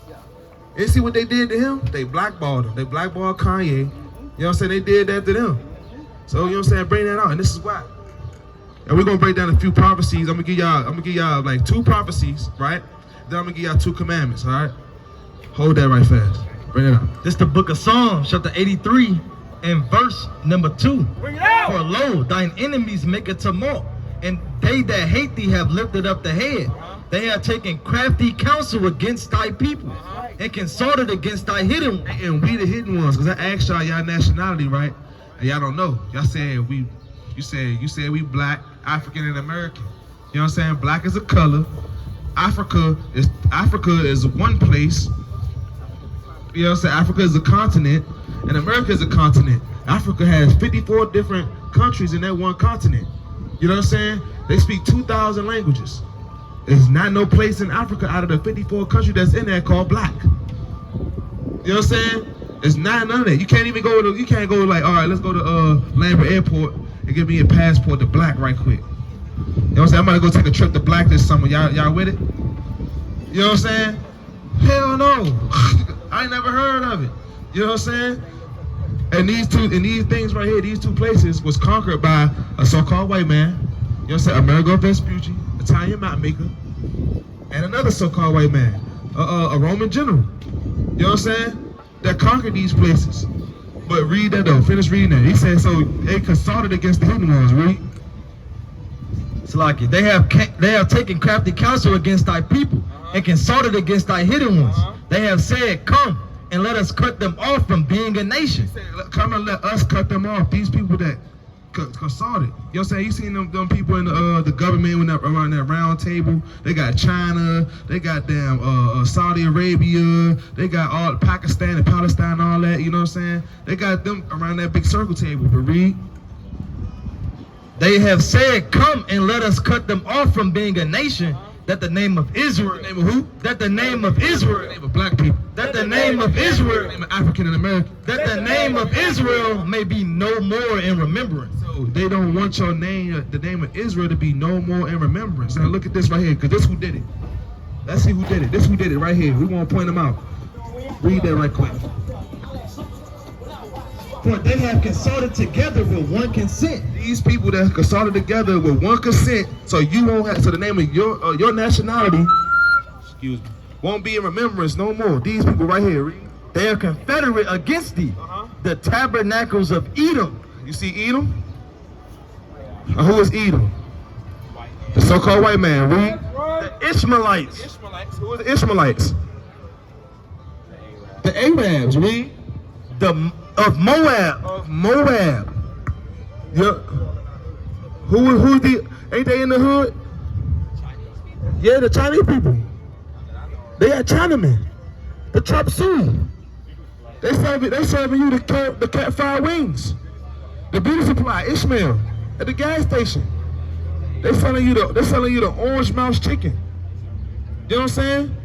And see what they did to him? They blackballed him. They blackballed Kanye. You know what I'm saying? They did that to them. So you know what I'm saying? Bring that out, and this is why. And we're gonna break down a few prophecies. I'm gonna give y'all like 2 prophecies, right? Then I'm gonna give y'all 2 commandments, all right? Hold that right fast. Bring it out. This the book of Psalms, chapter 83, and verse number 2. Bring it out! For lo, thine enemies make a tumult, and they that hate thee have lifted up the head. They have taken crafty counsel against thy people, and consulted against thy hidden ones. And we the hidden ones, because I asked y'all nationality, right? And y'all don't know. Y'all said you said we black, African, and American. You know what I'm saying? Black is a color. Africa is one place. You know what I'm saying? Africa is a continent, and America is a continent. Africa has 54 different countries in that one continent. You know what I'm saying? They speak 2,000 languages. There's not no place in Africa out of the 54 countries that's in there called black. You know what I'm saying? It's not none of that. You can't even go like, all right, let's go to Lambert Airport and give me a passport to black right quick. You know what I'm saying? I'm about to go take a trip to black this summer. Y'all with it? You know what I'm saying? Hell no. I ain't never heard of it. You know what I'm saying? And these things right here, these 2 places was conquered by a so-called white man. You know what I'm saying? Amerigo Vespucci, Italian map maker, and another so-called white man, a Roman general. You know what I'm saying? That conquered these places. But read that though. Finish reading that. He said so they consulted against the hidden ones. Read. Salaki, they have taken crafty counsel against thy people, and consulted against thy hidden ones. They have said, come and let us cut them off from being a nation. He said, come and let us cut them off. These people that consulted. You know what I'm saying? You seen them people in the government when around that round table. They got China, they got Saudi Arabia, they got all Pakistan and Palestine and all that, you know what I'm saying? They got them around that big circle table. But read. They have said, come and let us cut them off from being a nation, that the name of Israel. The name of who? That the name of Israel. The name of black people. That the name of Israel. The name of African and American. That the name of Israel may be no more in remembrance. So they don't want your name, the name of Israel, to be no more in remembrance. Now look at this right here, because this who did it. Let's see who did it. This who did it right here. We want to point them out. Read that right quick. For they have consulted together with one consent. These people that consulted together with one consent, so you won't have, so the name of your nationality, excuse me, won't be in remembrance no more. These people right here, read. They are confederate against thee, the tabernacles of Edom. You see Edom? Who is Edom? The so-called white man. Read. The Ishmaelites. Who are the Ishmaelites? The Arabs. Read. Of Moab. Of Moab. Yeah. Who the? Ain't they in the hood? Yeah, the Chinese people. They got Chinamen. The Chop Suey. They serving you the cat fried wings. The beauty supply, Ishmael, at the gas station. They selling you the orange mouse chicken. You know what I'm saying?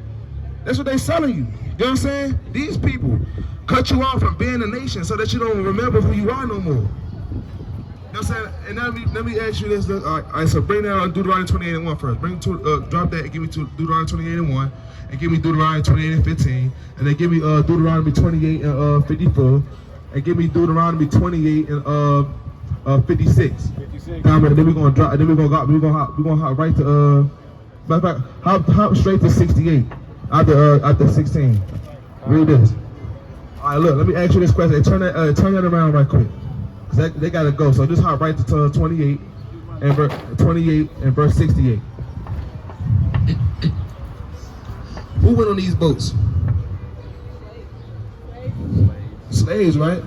That's what they selling you. You know what I'm saying? These people cut you off from being a nation so that you don't remember who you are no more. You know what I'm saying? And let me ask you this. All right, so bring down Deuteronomy 28:1 first. Drop that and give me Deuteronomy 28:1, and give me Deuteronomy 28:15, and then give me Deuteronomy 28:54, and give me Deuteronomy 28 and 56. Then we're gonna drop. Then we're gonna hop right to matter of fact, hop straight to 68 after 16. Read this. All right, look. Let me ask you this question. Turn that around right quick, cause they gotta go. So just hop right to 28 and verse 68. Who went on these boats? Slaves, right?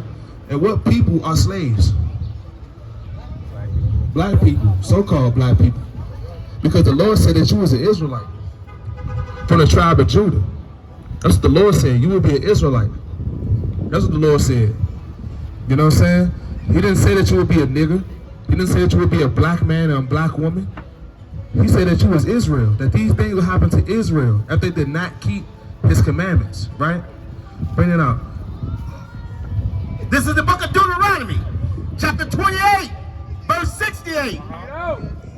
And what people are slaves? Black people, so-called black people. Because the Lord said that you was an Israelite from the tribe of Judah. That's what the Lord said. You will be an Israelite. That's what the Lord said. You know what I'm saying? He didn't say that you would be a nigger. He didn't say that you would be a black man or a black woman. He said that you was Israel, that these things will happen to Israel if they did not keep his commandments, right? Bring it out. This is the book of Deuteronomy, chapter 28, verse 68.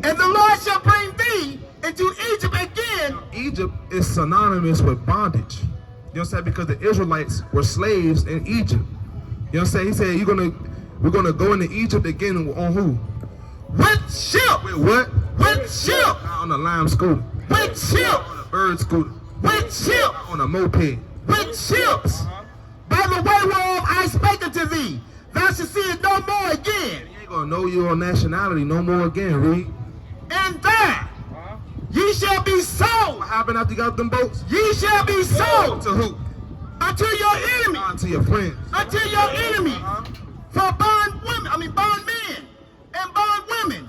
And the Lord shall bring thee into Egypt again. Egypt is synonymous with bondage. You know what I'm saying? Because the Israelites were slaves in Egypt. You know what I'm saying? He said, we're gonna go into Egypt again on who? With ship. With what? With ship. On a lime scooter. With ship. On a bird scooter. With ship. On a moped. With ships. By the way whereof I spake unto thee, thou shalt see it no more again. You ain't gonna know your nationality no more again, read. And there ye shall be sold. What happened after you got them boats? Ye shall be sold. To who? Unto your enemy. Unto your friends. Unto your enemy. For bond men and bond women.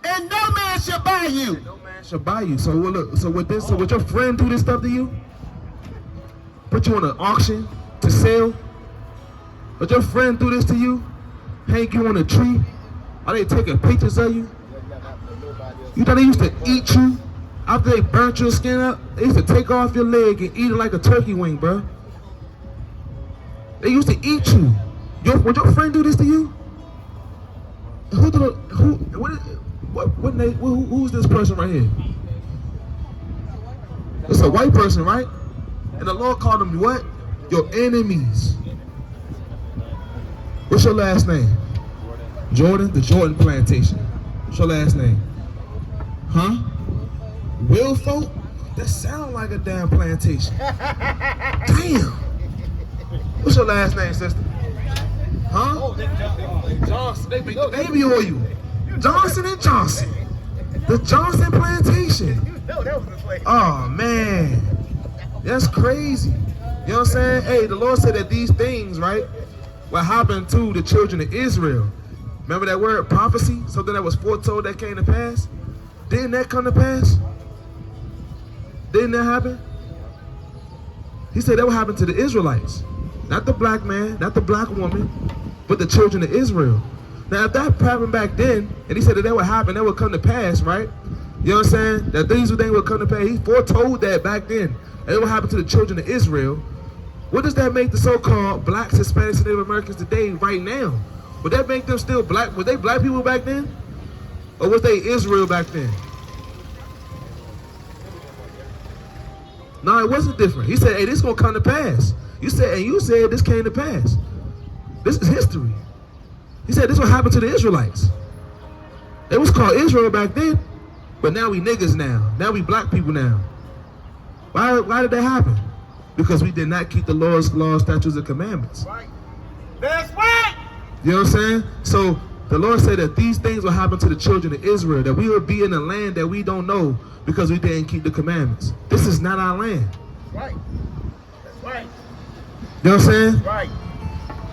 And no man shall buy you. No man shall buy you. So look, so would your friend do this stuff to you? Put you on an auction to sell? Would your friend do this to you? Hang you on a tree? Are they taking pictures of you? You thought they used to eat you after they burnt your skin up? They used to take off your leg and eat it like a turkey wing, bro. They used to eat you. Would your friend do this to you? Who's this person right here? It's a white person, right? And the Lord called them what? Your enemies. What's your last name? Jordan? The Jordan Plantation. What's your last name? Huh? Wilfolk? That sound like a damn plantation. Damn. What's your last name, sister? Huh? Johnson. They make the baby oil. Johnson and Johnson. The Johnson Plantation. Oh, man. That's crazy. You know what I'm saying? Hey, the Lord said that these things, right, what happened to the children of Israel. Remember that word prophecy? Something that was foretold that came to pass? Didn't that come to pass? Didn't that happen? He said that would happen to the Israelites. Not the black man, not the black woman, but the children of Israel. Now, if that happened back then, and he said that would happen, that would come to pass, right? You know what I'm saying? That these things would come to pass. He foretold that back then. And it would happen to the children of Israel. What does that make the so-called blacks, Hispanics, and Native Americans today, right now? Would that make them still black? Were they black people back then? Or was they Israel back then? No, it wasn't different. He said, hey, this is going to come to pass. You said this came to pass. This is history. He said this will happen to the Israelites. It was called Israel back then, but now we niggas now. Now we black people now. Why did that happen? Because we did not keep the laws, statutes, and commandments. Right. That's right. You know what I'm saying? So the Lord said that these things will happen to the children of Israel, that we will be in a land that we don't know because we didn't keep the commandments. This is not our land. Right. That's right. You know what I'm saying? Right.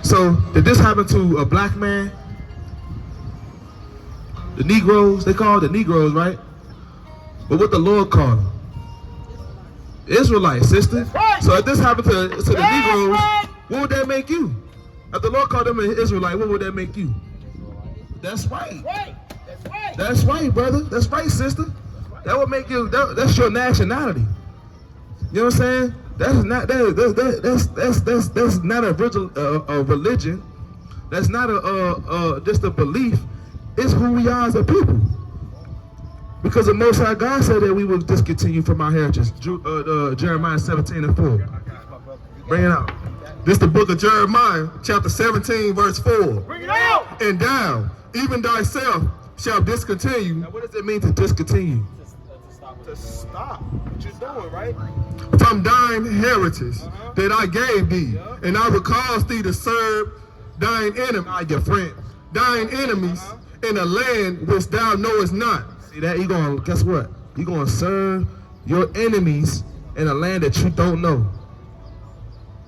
So did this happen to a black man? The Negroes, they call it the Negroes, right? But what the Lord called them? Israelites, sister. Right. So if this happened to the Negroes, right. what would that make you? If the Lord called them an Israelite, what would that make you? That's right. Right. That's right. That's right, brother. That's right, sister. That would make you. That's your nationality. You know what I'm saying? That's not a religion. That's not just a belief. It's who we are as a people. Because the Most High God said that we will discontinue from our heritage. Jeremiah 17:4. Bring it out. This the book of Jeremiah, chapter 17, verse 4. Bring it out. And thou, even thyself, shall discontinue. Now, what does it mean to discontinue? To stop what you're doing, right? From thine heritage that I gave thee, and I will cause thee to serve thine enemies, Your friend. thine enemies in a land which thou knowest not. See that? Guess what? You're going to serve your enemies in a land that you don't know.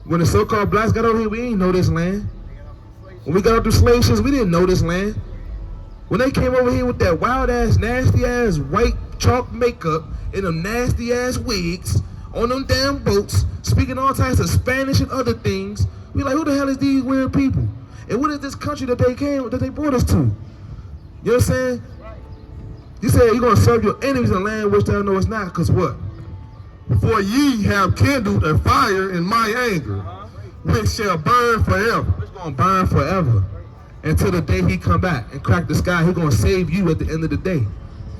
When the so-called blacks got over here, we ain't know this land. When we got up through slave ships, we didn't know this land. When they came over here with that wild-ass, nasty-ass white chalk makeup and them nasty-ass wigs on them damn boats, speaking all types of Spanish and other things, we like, who the hell is these weird people? And what is this country that they brought us to? You know what I'm saying? He said you're going to serve your enemies in the land which thou knowest not. Because what? For ye have kindled a fire in my anger, which shall burn forever. It's going to burn forever until the day he come back and crack the sky. He going to save you at the end of the day.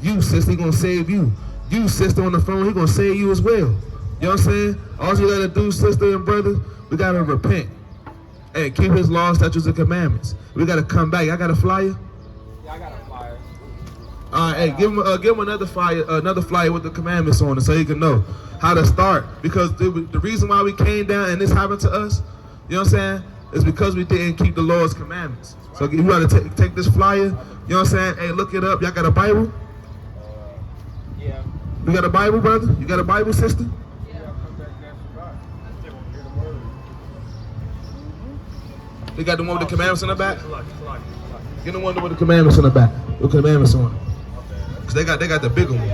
You, sister, he going to save you. You, sister, on the phone, he going to save you as well. You know what I'm saying? All you got to do, sister and brother, we got to repent and keep his laws, statutes, and commandments. We got to come back. I got a flyer? Yeah, I got a flyer. All right, hey, give him another flyer with the commandments on it so he can know how to start. Because the reason why we came down and this happened to us, you know what I'm saying, is because we didn't keep the Lord's commandments. So you got to take this flyer, you know what I'm saying? Hey, look it up. Y'all got a Bible? Yeah. You got a Bible, brother? You got a Bible, sister? They got the one with the commandments on the back? Get the one with the commandments on the back. With commandments on it. Because they got the bigger one.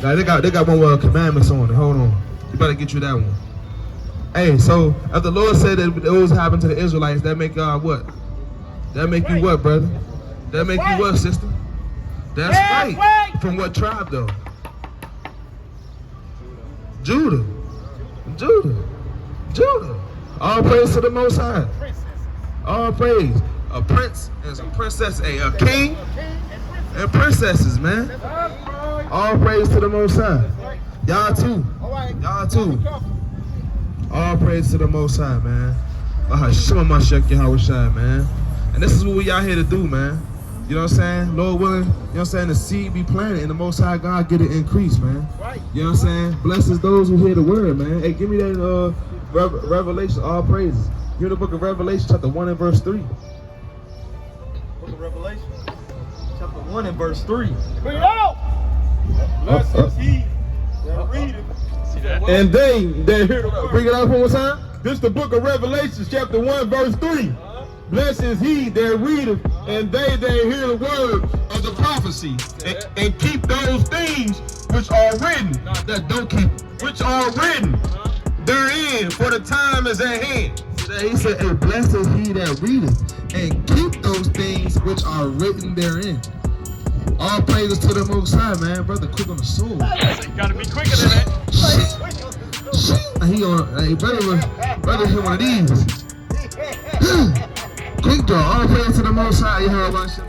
Now, they got one with commandments on it. Hold on. You better get you that one. Hey, so if the Lord said that it was happened to the Israelites, that make God what? That make you what, brother? That make you what, sister? That's right. From what tribe, though? Judah. All praise to the Most High. All praise. A prince and some princess, a king and princesses, man. All praise to the Most High. Y'all too. All praise to the Most High, man. Hashem Mashiach Yahawashi, man. And this is what we out here to do, man. You know what I'm saying? Lord willing, you know what I'm saying? The seed be planted and the Most High God get it increased, man. You know what I'm saying? Blesses those who hear the word, man. Hey, give me that Revelation, all praises. You're in the book of Revelation, chapter 1 and verse 3. Book of Revelation, chapter 1 and verse 3. Bring it out. Blessed is he that readeth. See that? And they that hear the word. Bring it out one more time. This is the book of Revelation, chapter 1, verse 3. Blessed is he that readeth, and they that hear the words of the prophecy, and keep those things which are written, That don't keep. which are written therein, for the time is at hand. He said, hey, blessed is he that readeth, and keep those things which are written therein. All praises to the Most High, man. Brother, quick on the soul. Gotta be quicker than that. He on, hey, brother hit one of these. Quick draw. All praise to the Most High. You heard about shit.